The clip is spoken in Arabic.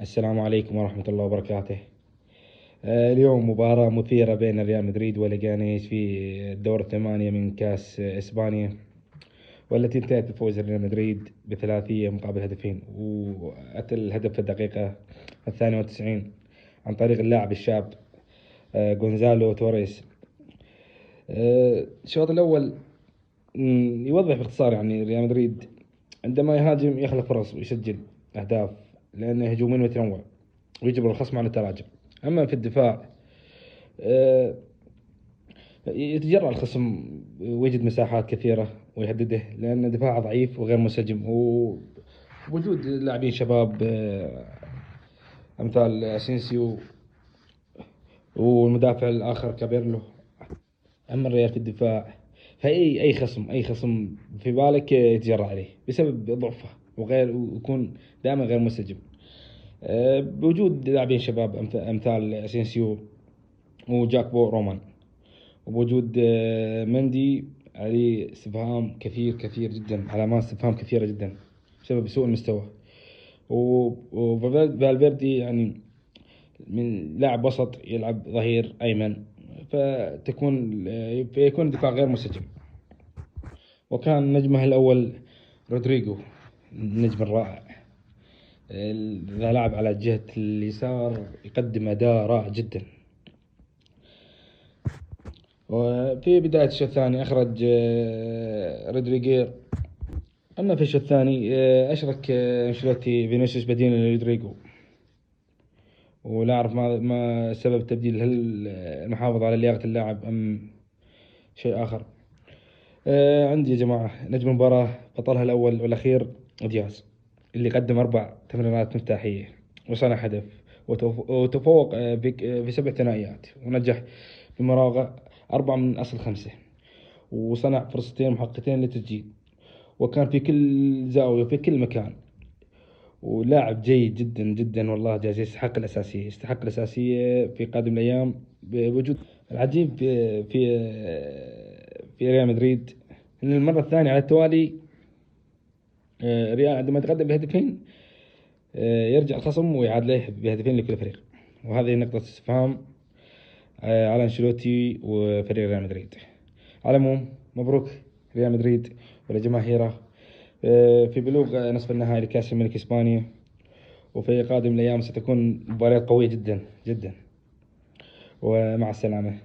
السلام عليكم ورحمة الله وبركاته. اليوم مباراة مثيرة بين ريال مدريد وليجانيس في الدور الثمانية من كأس إسبانيا، والتي انتهت بفوز ريال مدريد بثلاثية مقابل هدفين، وأتى الهدف في الدقيقة 92 عن طريق اللاعب الشاب غونزالو توريس. الشوط الأول يوضح باختصار يعني ريال مدريد عندما يهاجم يخلق فرص ويسجل أهداف، لأنه هجومي متنوع ويجبر الخصم على التراجع. أما في الدفاع يتجرأ الخصم ويجد مساحات كثيرة ويهدده، لأن دفاعه ضعيف وغير منسجم، ووجود لاعبين شباب أمثال أسينسيو والمدافع الآخر كابيرلو. أما الريال في الدفاع فأي أي خصم في بالك يتجرأ عليه بسبب ضعفه ويكون دائما غير منسجم. بوجود لاعبين شباب أمثال أسينسيو وجاكبو رومان، وبوجود مندي عليه استفهام كثير جدا، علامات استفهام كثيرة جدا بسبب سوء المستوى. وفالفيردي يعني من لاعب وسط يلعب ظهير أيمن، فيكون الدفاع غير منسجم. وكان نجمه الأول رودريجو، النجم الرائع. إذا لعب على جهة اليسار يقدم أداء رائع جدا. وفي بداية الشوط الثاني أخرج رودريجير. أما في الشوط الثاني أشرك أنشيلوتي فينيسيوس بديلا لرودريجو، ولا أعرف ما سبب التبديل، هل المحافظة على لياقة اللاعب أم شيء آخر. عندي يا جماعة نجم المباراة بطلها الأول والأخير دياز، اللي قدم 4 تمريرات مفتاحية وصنع هدف، وتفوق في 7 ثنائيات، ونجح في مراوغة 4 من أصل 5، وصنع فرصتين محققتين للتسجيل، وكان في كل زاوية وفي كل مكان. ولاعب جيد جدا والله، جاهز يستحق الأساسية في قادم الأيام. بوجود العجيب في ريال مدريد إن المرة الثانية على التوالي ريال عندما يتقدم بهدفين يرجع الخصم ويعاد له بهدفين لكل فريق، وهذه نقطة استفهام على أنشيلوتي وفريق ريال مدريد. على العموم مبروك ريال مدريد ولجماهيره في بلوغ نصف النهائي لكأس الملك إسبانيا، وفي قادم الأيام ستكون مباريات قوية جدا، ومع السلامة.